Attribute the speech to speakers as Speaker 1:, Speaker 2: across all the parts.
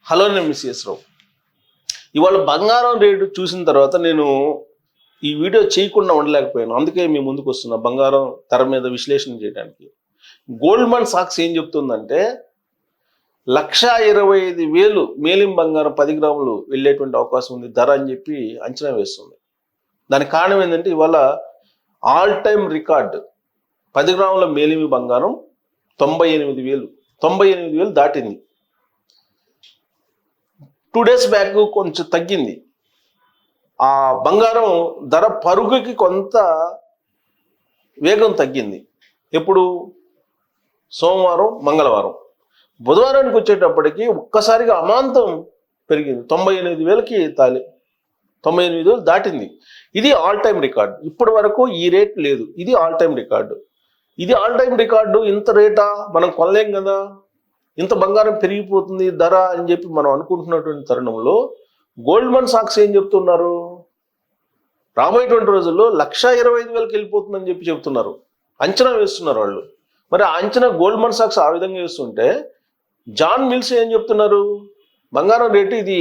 Speaker 1: Hello నేను మిస్ఎస్ రావు. ఇవాళ బంగారం రేటు చూసిన తర్వాత నేను ఈ వీడియో చేయకుండా ఉండలేకపోయాను. అందుకే మీ ముందుకు వస్తున్నా బంగారం తెర మీద విశ్లేషణ చేయడానికి. గోల్డ్మన్ సాక్స్ ఏం చెప్తుందంటే 1,25,000 మేలిం బంగారం 10 గ్రాములు వెళ్ళేటువంటి అవకాశం ఉంది ధర అని చెప్పి అంచనా వేస్తుంది. దానికి కారణం ఏంటంటే ఇవాళ ఆల్ టైమ్ రికార్డ్ 10 గ్రాముల మేలిమి బంగారం 98,000 దాటింది. 2 డేస్ బ్యాక్ కొంచెం తగ్గింది. ఆ బంగారం ధర పరుగుకి కొంత వేగం తగ్గింది. ఎప్పుడు? సోమవారం, మంగళవారం. బుధవారానికి వచ్చేటప్పటికి ఒక్కసారిగా అమాంతం పెరిగింది. 98,000కి 98,000 దాటింది. ఇది ఆల్ టైమ్ రికార్డు. ఇప్పటి వరకు ఈ రేట్ లేదు. ఇది ఆల్ టైమ్ రికార్డు. ఇది ఆల్ టైమ్ రికార్డు. ఇంత రేటా మనం కొనలేం కదా, ఇంత బంగారం పెరిగిపోతుంది ధర అని చెప్పి మనం అనుకుంటున్నటువంటి తరుణంలో గోల్డ్మన్ సాక్స్ ఏం చెప్తున్నారు? రాబోయేటువంటి రోజుల్లో 1,25,000కి వెళ్ళిపోతుందని చెప్పి చెప్తున్నారు, అంచనా వేస్తున్నారు వాళ్ళు. మరి ఆ అంచనా గోల్డ్మన్ సాక్స్ ఆ విధంగా వేస్తుంటే జాన్ మిల్స్ ఏం చెప్తున్నారు? బంగారం రేటు ఇది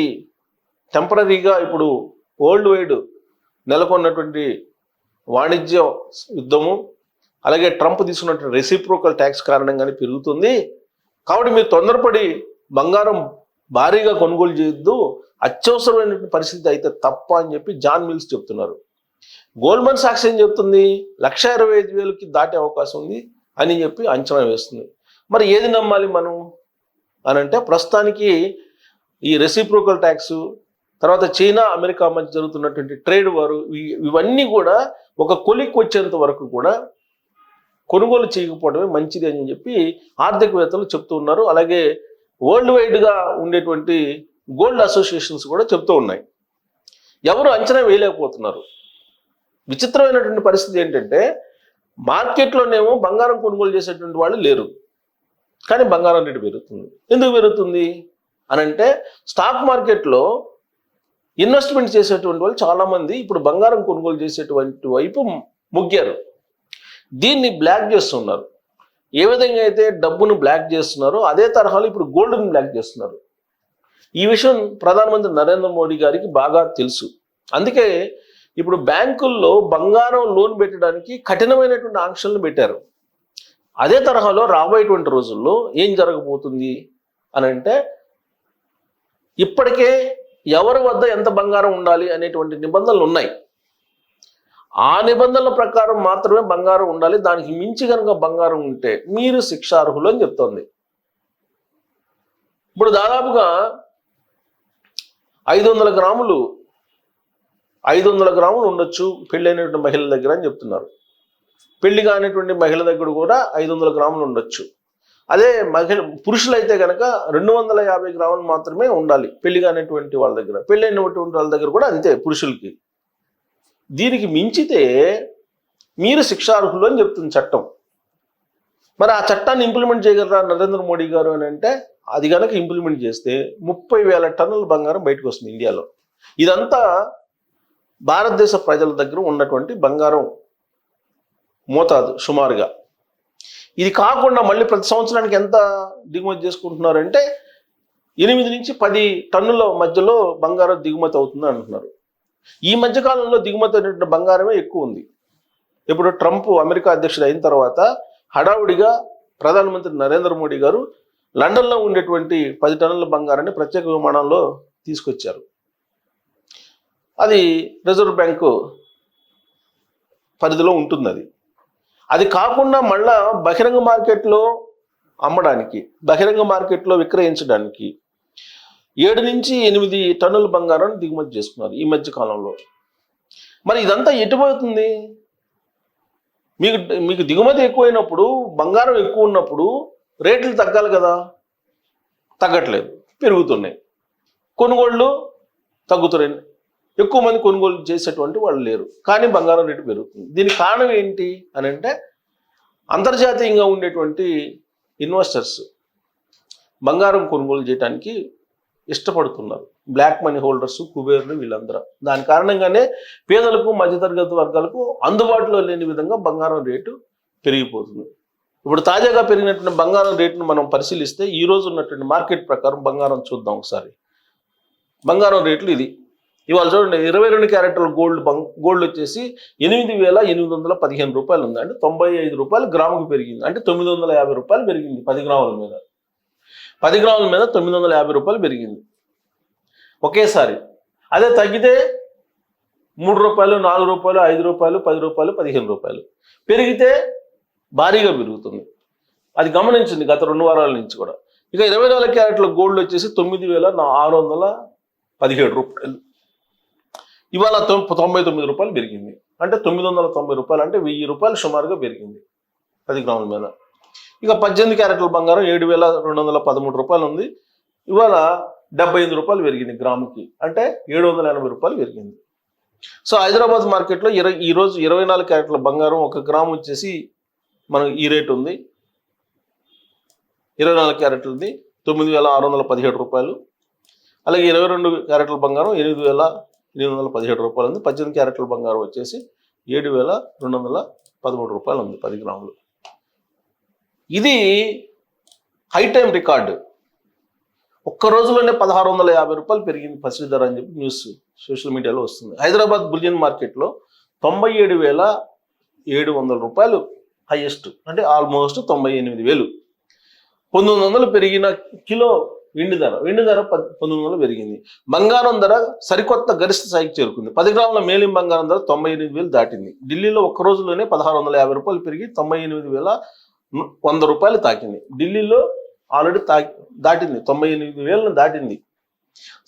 Speaker 1: టెంపరీగా ఇప్పుడు వరల్డ్ వైడ్ నెలకొన్నటువంటి వాణిజ్య యుద్ధము, అలాగే ట్రంప్ తీసుకున్నటువంటి రెసిప్రోకల్ ట్యాక్స్ కారణంగానే పెరుగుతుంది. కాబట్టి మీరు తొందరపడి బంగారం భారీగా కొనుగోలు చేయొద్దు, అత్యవసరమైనటువంటి పరిస్థితి అయితే తప్ప అని చెప్పి జాన్ మిల్స్ చెప్తున్నారు. గోల్డ్మన్ సాక్స్ ఏం చెప్తుంది? 1,25,000కి దాటే అవకాశం ఉంది అని చెప్పి అంచనా వేస్తుంది. మరి ఏది నమ్మాలి మనం అని అంటే, ప్రస్తుతానికి ఈ రెసిప్రోకల్ ట్యాక్స్, తర్వాత చైనా అమెరికా మధ్య జరుగుతున్నటువంటి ట్రేడ్ వారు, ఇవన్నీ కూడా ఒక కొలిక్కి వచ్చేంత వరకు కూడా కొనుగోలు చేయకపోవడమే మంచిది అని చెప్పి ఆర్థికవేత్తలు చెప్తూ ఉన్నారు. అలాగే వరల్డ్ వైడ్గా ఉండేటువంటి గోల్డ్ అసోసియేషన్స్ కూడా చెప్తూ ఉన్నాయి. ఎవరు అంచనా వేయలేకపోతున్నారు. విచిత్రమైనటువంటి పరిస్థితి ఏంటంటే, మార్కెట్లోనేమో బంగారం కొనుగోలు చేసేటువంటి వాళ్ళు లేరు, కానీ బంగారం రేటు పెరుగుతుంది. ఎందుకు పెరుగుతుంది అని అంటే, స్టాక్ మార్కెట్లో ఇన్వెస్ట్మెంట్ చేసేటువంటి వాళ్ళు చాలామంది ఇప్పుడు బంగారం కొనుగోలు చేసేటువంటి వైపు మొగ్గారు. దీన్ని బ్లాక్ చేస్తున్నారు. ఏ విధంగా అయితే డబ్బును బ్లాక్ చేస్తున్నారో అదే తరహాలో ఇప్పుడు గోల్డ్ని బ్లాక్ చేస్తున్నారు. ఈ విషయం ప్రధానమంత్రి నరేంద్ర మోడీ గారికి బాగా తెలుసు. అందుకే ఇప్పుడు బ్యాంకుల్లో బంగారం లోన్ పెట్టడానికి కఠినమైనటువంటి ఆంక్షలను పెట్టారు. అదే తరహాలో రాబోయేటువంటి రోజుల్లో ఏం జరగబోతుంది అని అంటే, ఇప్పటికే ఎవరి వద్ద ఎంత బంగారం ఉండాలి అనేటువంటి నిబంధనలు ఉన్నాయి. ఆ నిబంధనల ప్రకారం మాత్రమే బంగారం ఉండాలి. దానికి మించి కనుక బంగారం ఉంటే మీరు శిక్షార్హులు అని చెప్తోంది. ఇప్పుడు దాదాపుగా 500 గ్రాములు ఉండొచ్చు పెళ్ళైనటువంటి మహిళల దగ్గర అని చెప్తున్నారు. పెళ్లి కానిటువంటి మహిళ దగ్గర కూడా 500 గ్రాములు ఉండొచ్చు. అదే పురుషులైతే కనుక 250 గ్రాములు మాత్రమే ఉండాలి పెళ్లి కానిటువంటి వాళ్ళ దగ్గర. పెళ్ళైనటువంటి వాళ్ళ దగ్గర కూడా అంతే పురుషులకి. దీనికి మించితే మీరు శిక్షార్హులు అని చెప్తుంది చట్టం. మరి ఆ చట్టాన్ని ఇంప్లిమెంట్ చేయగలరా నరేంద్ర మోడీ గారు అని అంటే, అది కనుక ఇంప్లిమెంట్ చేస్తే 30,000 టన్నుల బంగారం బయటకు వస్తుంది ఇండియాలో. ఇదంతా భారతదేశ ప్రజల దగ్గర ఉన్నటువంటి బంగారం మోతాదు సుమారుగా. ఇది కాకుండా మళ్ళీ ప్రతి సంవత్సరానికి ఎంత దిగుమతి చేసుకుంటున్నారంటే 8 నుంచి 10 టన్నుల మధ్యలో బంగారం దిగుమతి అవుతుంది అంటున్నారు. ఈ మధ్యకాలంలో దిగుమతి అయినటువంటి బంగారమే ఎక్కువ ఉంది. ఇప్పుడు ట్రంప్ అమెరికా అధ్యక్షుడు అయిన తర్వాత హడావుడిగా ప్రధానమంత్రి నరేంద్ర మోడీ గారు లండన్లో ఉండేటువంటి 10 టన్నుల బంగారాన్ని ప్రత్యేక విమానంలో తీసుకొచ్చారు. అది రిజర్వ్ బ్యాంకు పరిధిలో ఉంటుంది. అది కాకుండా మళ్ళా బహిరంగ మార్కెట్లో అమ్మడానికి, బహిరంగ మార్కెట్లో విక్రయించడానికి 7 నుంచి 8 టన్నుల బంగారాన్ని దిగుమతి చేసుకున్నారు ఈ మధ్య కాలంలో. మరి ఇదంతా ఎటుపోతుంది? మీకు దిగుమతి ఎక్కువైనప్పుడు, బంగారం ఎక్కువ ఉన్నప్పుడు రేట్లు తగ్గాలి కదా, తగ్గట్లేదు, పెరుగుతున్నాయి. కొనుగోళ్ళు తగ్గుతున్నాయి. ఎక్కువ మంది కొనుగోలు చేసేటువంటి వాళ్ళు లేరు, కానీ బంగారం రేటు పెరుగుతుంది. దీనికి కారణం ఏంటి అని అంటే, అంతర్జాతీయంగా ఉండేటువంటి ఇన్వెస్టర్స్ బంగారం కొనుగోలు చేయడానికి ఇష్టపడుతున్నారు. బ్లాక్ మనీ హోల్డర్స్, కుబేర్లు, వీళ్ళందరూ. దాని కారణంగానే పేదలకు, మధ్యతరగతి వర్గాలకు అందుబాటులో లేని విధంగా బంగారం రేటు పెరిగిపోతుంది. ఇప్పుడు తాజాగా పెరిగినటువంటి బంగారం రేటును మనం పరిశీలిస్తే ఈ రోజు ఉన్నటువంటి మార్కెట్ ప్రకారం బంగారం చూద్దాం ఒకసారి. బంగారం రేట్లు ఇది. ఇవాళ చూడండి 22 క్యారెట్ల గోల్డ్ వచ్చేసి 8,815 రూపాయలు ఉంది. అంటే 95 రూపాయలు గ్రాముకు పెరిగింది. అంటే 950 రూపాయలు పెరిగింది 10 గ్రాముల మీద. 10 గ్రాముల మీద 950 రూపాయలు పెరిగింది ఒకేసారి. అదే తగ్గితే 3 రూపాయలు, 4 రూపాయలు, 5 రూపాయలు, 10 రూపాయలు, 15 రూపాయలు పెరిగితే భారీగా పెరుగుతుంది. అది గమనించింది గత 2 వారాల నుంచి కూడా. ఇక 24 క్యారెట్ల గోల్డ్ వచ్చేసి 9,617 రూపాయలు. ఇవాళ 99 రూపాయలు పెరిగింది. అంటే 990 రూపాయలు, అంటే 1000 రూపాయలు సుమారుగా పెరిగింది 10 గ్రాముల మీద. ఇక 18 క్యారెట్ల బంగారం 7,213 రూపాయలు ఉంది. ఇవాళ 75 రూపాయలు పెరిగింది గ్రాముకి. అంటే 780 రూపాయలు పెరిగింది. సో హైదరాబాద్ మార్కెట్లో ఈరోజు 24 క్యారెట్ల బంగారం 1 గ్రాము వచ్చేసి మనకు ఈ రేటు ఉంది. 24 క్యారెట్లది 9,617 రూపాయలు. అలాగే 22 క్యారెట్ల బంగారం 8,817 రూపాయలు ఉంది. 18 క్యారెట్ల బంగారం వచ్చేసి 7,213 రూపాయలు ఉంది 10 గ్రాములు. ఇది హై టైం రికార్డు. ఒక్క రోజులోనే 1,650 రూపాయలు పెరిగింది పసిడి ధర అని చెప్పి న్యూస్ సోషల్ మీడియాలో వస్తుంది. హైదరాబాద్ బులియన్ మార్కెట్లో 97,700 రూపాయలు హైయెస్ట్, అంటే ఆల్మోస్ట్ 98,000. 1900 పెరిగిన కిలో వెండి ధర 1900 పెరిగింది. బంగారం ధర సరికొత్త గరిష్ట స్థాయికి చేరుకుంది. 10 గ్రాముల మేలిం బంగారం ధర 98,000 దాటింది. ఢిల్లీలో ఒక్క రోజులోనే 1,650 రూపాయలు పెరిగి 98,100 రూపాయలు తాకింది. ఢిల్లీలో ఆల్రెడీ దాటింది, 98,000 దాటింది.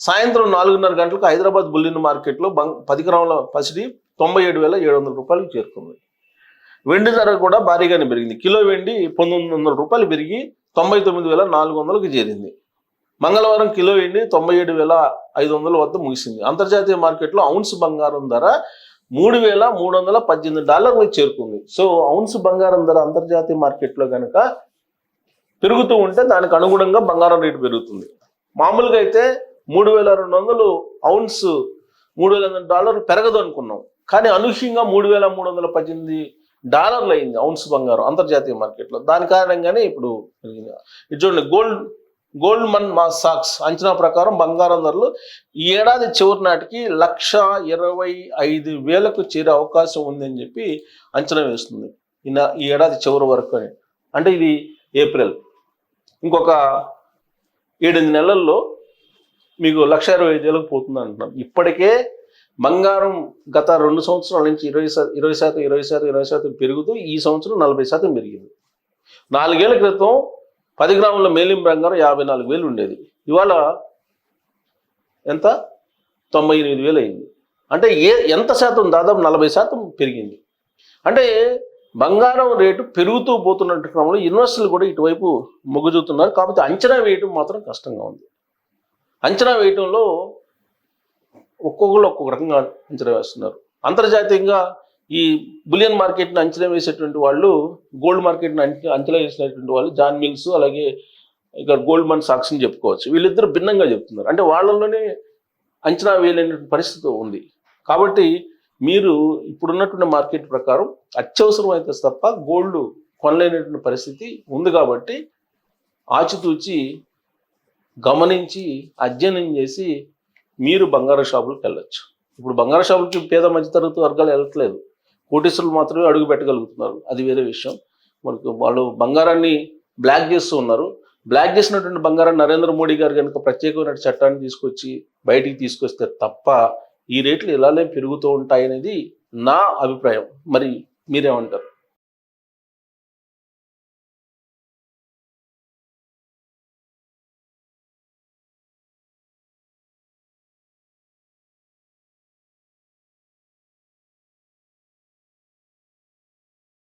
Speaker 1: సాయంత్రం 4:30 గంటలకు హైదరాబాద్ బుల్లిన్ మార్కెట్లో 10 గ్రాముల పసిడి 97,700 రూపాయలకు చేరుకుంది. వెండి ధర కూడా భారీగానే పెరిగింది. కిలో వెండి 1,900 రూపాయలు పెరిగి 99,400కి చేరింది. మంగళవారం కిలో వెండి 97,500 వద్ద ముగిసింది. అంతర్జాతీయ మార్కెట్లో ఔన్స్ బంగారం ధర $3,318 చేరుకుంది. సో ఔన్స్ బంగారం ధర అంతర్జాతీయ మార్కెట్లో కనుక పెరుగుతూ ఉంటే దానికి అనుగుణంగా బంగారం రేటు పెరుగుతుంది. మామూలుగా అయితే 3,200 ఔన్స్ $3,000 పెరగదు అనుకున్నాం. కానీ అనూహ్యంగా $3,318 అయింది ఔన్స్ బంగారం అంతర్జాతీయ మార్కెట్లో. దాని కారణంగానే ఇప్పుడు పెరిగింది. ఇది చూడండి, గోల్డ్మన్ సాక్స్ అంచనా ప్రకారం బంగారం ధరలు ఈ ఏడాది చివరి నాటికి 1,25,000కు చేరే అవకాశం ఉందని చెప్పి అంచనా వేస్తుంది. ఈ ఏడాది చివరి వరకు అని. అంటే ఇది ఏప్రిల్, ఇంకొక 7-8 నెలల్లో మీకు 1,25,000కు పోతుంది అంటున్నాం. ఇప్పటికే బంగారం గత 2 సంవత్సరాల నుంచి 20% పెరుగుతూ ఈ సంవత్సరం 40% పెరిగింది. 4 ఏళ్ల క్రితం 10 గ్రాముల మేలిం బంగారం 54,000 ఉండేది. ఇవాళ ఎంత? 98,000 అయింది. అంటే ఎంత శాతం? దాదాపు 40% పెరిగింది. అంటే బంగారం రేటు పెరుగుతూ పోతున్నట్టు క్రమంలో ఇన్వెస్టర్లు కూడా ఇటువైపు మొగ్గు చూపుతున్నారు. కాకపోతే అంచనా వేయటం మాత్రం కష్టంగా ఉంది. అంచనా వేయటంలో ఒక్కొక్కరు ఒక్కొక్క రకంగా అంచనా వేస్తున్నారు. అంతర్జాతీయంగా ఈ బులియన్ మార్కెట్ని అంచనా వేసేటువంటి వాళ్ళు, గోల్డ్ మార్కెట్ని అంచనా వేసినటువంటి వాళ్ళు జాన్ మిల్స్, అలాగే ఇక గోల్డ్మన్ సాక్స్ని చెప్పుకోవచ్చు. వీళ్ళిద్దరు భిన్నంగా చెప్తున్నారు. అంటే వాళ్ళలోనే అంచనా వేయలేనటువంటి పరిస్థితి ఉంది. కాబట్టి మీరు ఇప్పుడున్నటువంటి మార్కెట్ ప్రకారం అత్యవసరం అయితే తప్ప గోల్డ్ కొనలేనటువంటి పరిస్థితి ఉంది. కాబట్టి ఆచితూచి గమనించి అధ్యయనం చేసి మీరు బంగారు షాపులకు వెళ్ళొచ్చు. ఇప్పుడు బంగారు షాపులకి పేద మధ్యతరగతి వర్గాలు వెళ్ళట్లేదు, కోటీశ్వరులు మాత్రమే అడుగు పెట్టగలుగుతున్నారు. అది వేరే విషయం. మనకు వాళ్ళు బంగారాన్ని బ్లాక్ చేస్తూ ఉన్నారు. బ్లాక్ చేసినటువంటి బంగారాన్ని నరేంద్ర మోడీ గారు కనుక ప్రత్యేకమైన చట్టాన్ని తీసుకొచ్చి బయటికి తీసుకొస్తే తప్ప ఈ రేట్లు ఇలానే పెరుగుతూ ఉంటాయనేది నా అభిప్రాయం. మరి మీరేమంటారు?